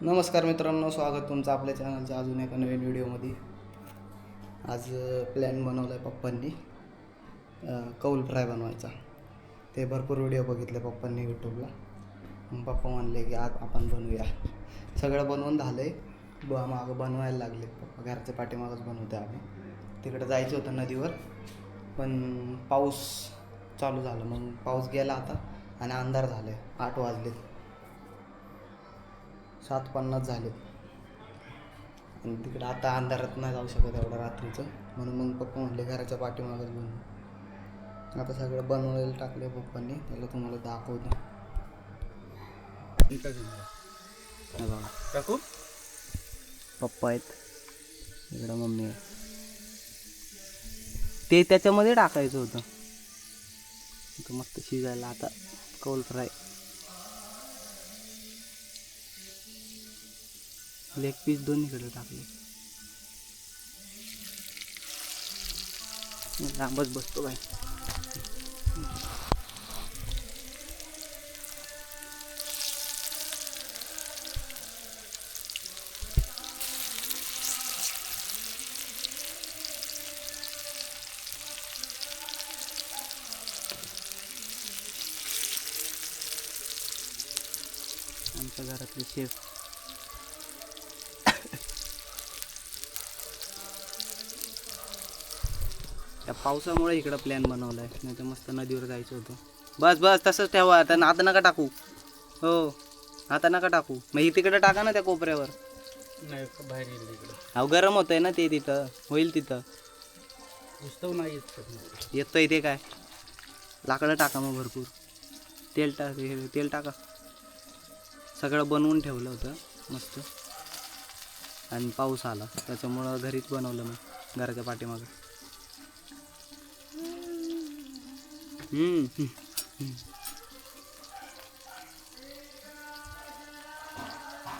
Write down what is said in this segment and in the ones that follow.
नमस्कार मित्रांनो, स्वागत तुमचं आपल्या चॅनलच्या अजून एका नवीन व्हिडिओमध्ये. आज प्लॅन बनवला आहे पप्पांनी कौल फ्राय बनवायचा. ते भरपूर व्हिडिओ बघितले पप्पांनी यूट्यूबला. मग पप्पा म्हणले की आज आपण बनवूया. सगळं बनवून झालं आहे, मागं बनवायला लागले. पप्पा घरच्या पाठीमागच बनवते. आम्ही तिकडे जायचं होतं नदीवर, पण पाऊस चालू झाला. मग पाऊस गेला आता आणि अंधार झालं आहे. 8 वाजले, 7:50 झाले आणि तिकडं आता अंधारात नाही जाऊ शकत एवढं रात्रीचं. म्हणून मग पप्पा म्हणले घराच्या पाठीमागच बनवू. आता सगळं बनवायला टाकले पप्पांनी, त्याला तुम्हाला दाखवतो. टाकू पप्पा आहेत इकडं, मम्मी आहे. ते त्याच्यामध्ये टाकायचं होतं. इथं मस्त शिजायला आता कौल फ्राय. लेग पीस दोन्हीकडे टाकले. लांबच बसतो बाई. आमच्या घरातले शेफ. त्या पावसामुळे इकडं प्लॅन बनवला आहे, नाही तर मस्त नदीवर जायचं होतं. बस बस तसंच ठेवा. आता आता नका टाकू. हो, आता नका टाकू. मग तिकडं टाका ना, त्या कोपऱ्यावर. नाही बाहेर येईल तिकडं. अहो गरम होतंय ना ते, तिथं होईल. तिथं उस्तव नाही येतंय ते काय. लाकडं टाका मग भरपूर. तेल टाका. सगळं बनवून ठेवलं होतं मस्त, आणि पाऊस आला त्याच्यामुळं घरीच बनवलं. मग घराच्या पाठीमागं.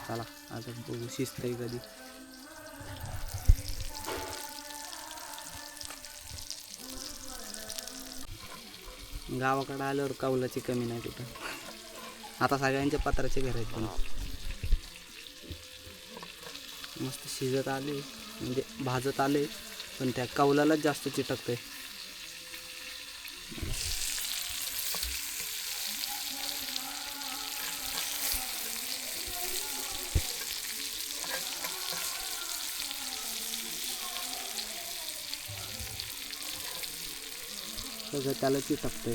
चला आता बघू शिजतंय कधी. गावाकडं आल्यावर कौलाची कमी नाही कुठं. आता सगळ्यांच्या पत्राचे घर आहेत, पण मस्त शिजत आले, म्हणजे भाजत आले, पण त्या कौलालाच जास्त चिटकतंय. सगळं त्याला चिटकतंय.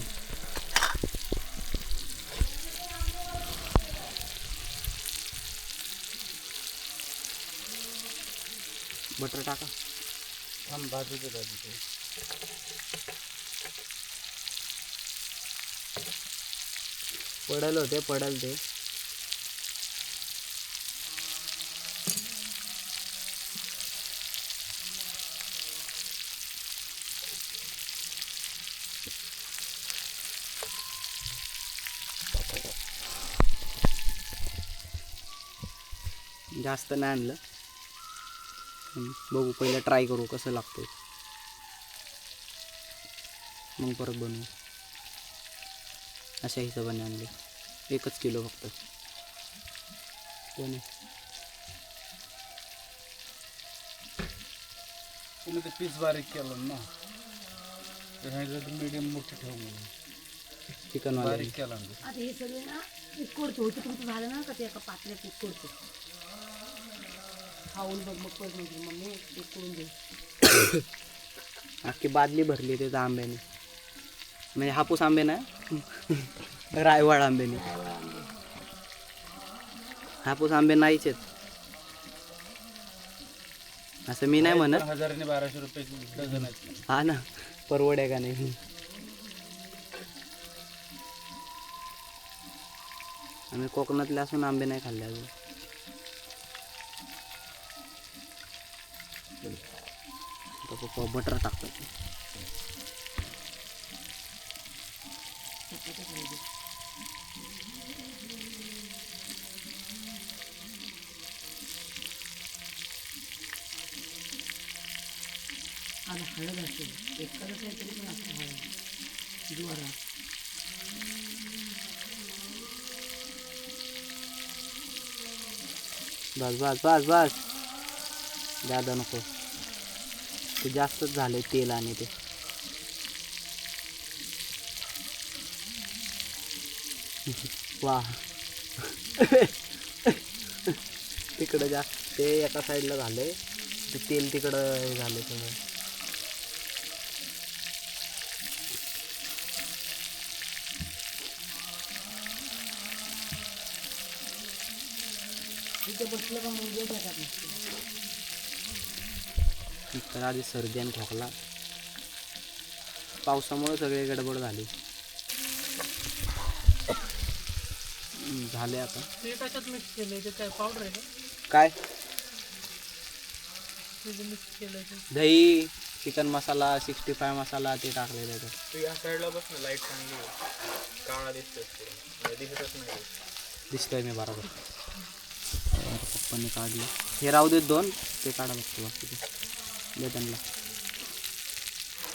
बटर टाका. बाजू दे. पडलं ते. जास्त नाही आणलं. बघू, पहिलं ट्राय करू कसं लागतंय, मग परत बनवू. अशा हिशोबाने आणले. 1 किलो फक्त. कोणी तुम्ही ते पीस बारीक केलं ना, मीडियम मोठे ठेवून चिकन बारीक केला. आता हे सगळे ना उकडतो होतं. तुमचं झालं ना का ते एका पात्र्यात उकडतो. खाऊन बघ मग पड म्हणजे मम्मी उकडून दे. अख्खी बादली भरली त्याच्या आंब्याने, म्हणजे हापूस आंबे ना, रायवाड आंब्याने. हापूस आंबे नाहीच आहेत असं मी नाही म्हणत. 1000 ने 1200 रुपये डझन आहेत. हा ना, परवड आहे का नाही. आम्ही कोकणातले असून आंबे नाही खाल्ले अजून. पप्पा बटर टाकतात. आता हळद असेल एखादं काहीतरी पण असतं हळद ज्वारा. बस बस बस बस जादा नको ते जास्तच झाले तेल आणि ते वा तिकडं जास्त ते एका साईडला झाले ते तेल तिकडं हे झालं सगळं तिथे बसलं का मग येत येतात नसते तर आधी सर्दी आणि खोकला पावसामुळे सगळे गडबड झाली झाले आता ते कशात मिक्स केलं ते काय पावडर आहे का काय ते मिक्स केलं ते दही चिकन मसाला 65 मसाला ते टाकलेलं आहे तू या साईडला बस ना, लाईट चांगली आहे. काळा दिसतोय पुढं. दिसतच नाही. दिसतोय मी बरोबर पप्पाने काढले हे राहू देत 2 ते काढा बघतो बाकी ते द्या त्यांना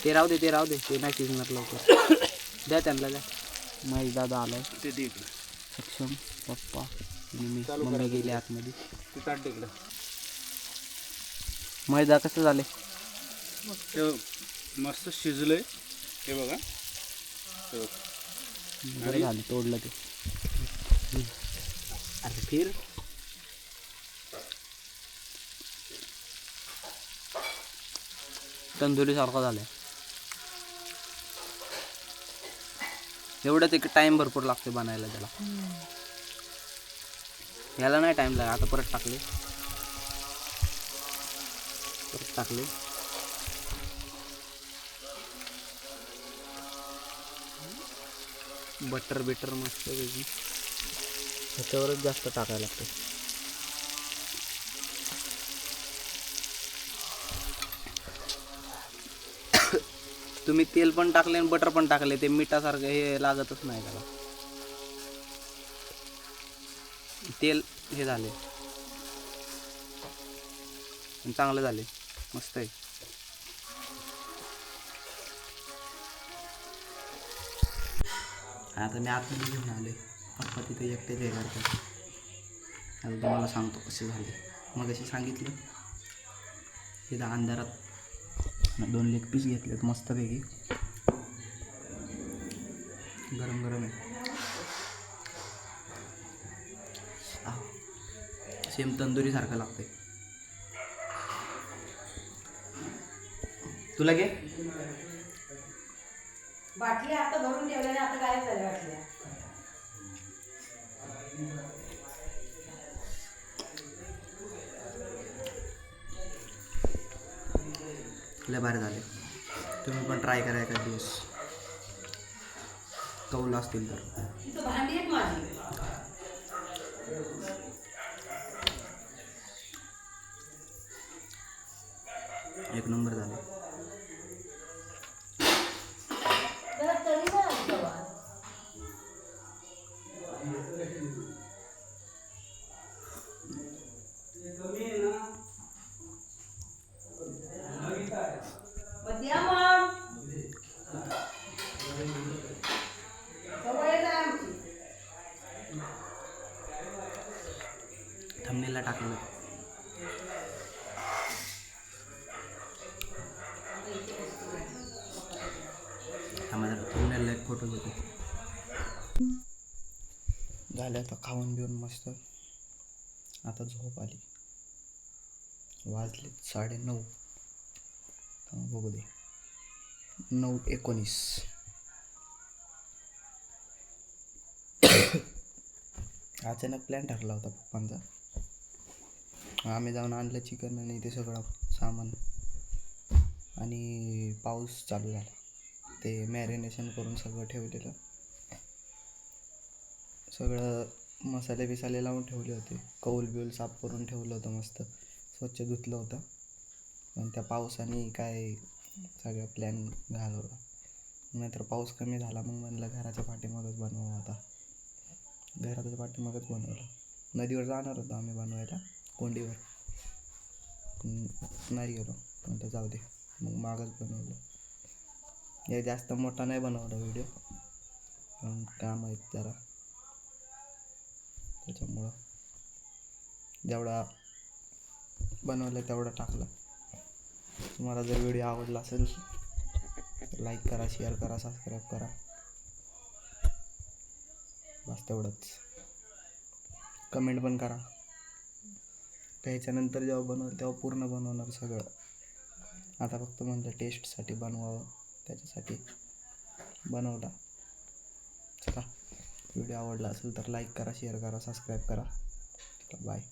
ते राहू दे ते नाही शिजणार लवकर द्या त्यांना द्या महेश दादा आलाय ते दे इकडं. सक्षम पप्पा आणि मी मम्मी गेले आतमध्ये ते ताट दे इकडं. महेश दादा कसं झाले ते मस्त शिजलंय हे बघा हे बघ. बरं झालं तोडलं ते अरे फिर तंदुरी सारखं झालंय एवढं ते टाइम भरपूर लागते बनायला त्याला याला नाही टाइम लागला आता परत टाकले बटर मस्त वेगळी ह्याच्यावरच जास्त टाकायला लागते तुम्ही तेल पण टाकले आणि बटर पण टाकले ते मिठासारखं हे लागतच नाही त्याला तेल हे झाले चांगले झाले मस्त आहे आता मी आतमध्ये घेऊन आले पप्पा तिथे एकटे हे करतात आता तुम्हाला सांगतो कसे झाले मग असे सांगितलं तिथं अंधारात 2 लेग पीस घेतलेत मस्तपैकी गरम आहे सेम तंदुरी सारखं लागतंय तुला घे बाटल्या आता भरून ठेवल्या आता काय झालं बाटल्या लय भारी झाले तुम्ही पण ट्राय करा एखाद दिवस कौल असतील तर तिथं भांडी आहेत माझी एक नंबर झाले जरा तरी नाही असतं बा. मग द्या मग. सवयच आहे आमची. थंबनेलला टाकलं थंबनेलला एक फोटो घेतो झालं आता खाऊन बिऊन मस्त आता झोप आली वाजले 9:30 बघू दे 9:19 अचानक प्लॅन ठरला होता पप्पांचा आम्ही जाऊन आणलं चिकन आणि ते सगळं सामान आणि पाऊस चालू झाला ते मॅरिनेशन करून सगळं ठेवलेलं सगळं मसाले बिसाले लावून ठेवले होते कौल बिऊल साफ करून ठेवलं होतं मस्त स्वच्छ धुतलं होतं पण त्या पावसाने काय सगळं प्लॅन घालवला नाहीतर पाऊस कमी झाला मग म्हणलं घराच्या पाठीमागच बनवावं आता घराच्या पाठीमागच बनवलं नदीवर जाणार होतो आम्ही बनवायला कोंडीवर नाही गेलो म्हणतं जाऊ दे मग मागच बनवलं हे जास्त मोठा नाही बनवला व्हिडिओ काम आहेत जरा त्याच्यामुळं जेवढा बनवलं तेवढं टाकलं. तुम्हाला जर व्हिडिओ आवडला असेल तर लाईक करा, शेअर करा, सबस्क्राईब करा. बस तेवढंच. कमेंट पण करा. त्याच्यानंतर जेव्हा बनवलं तेव्हा पूर्ण बनवणार सगळं. आता फक्त म्हणलं टेस्टसाठी बनवावं, त्याच्यासाठी बनवला. चला, व्हिडिओ आवडला असेल तर लाईक करा, शेअर करा, सबस्क्राईब करा. बाय.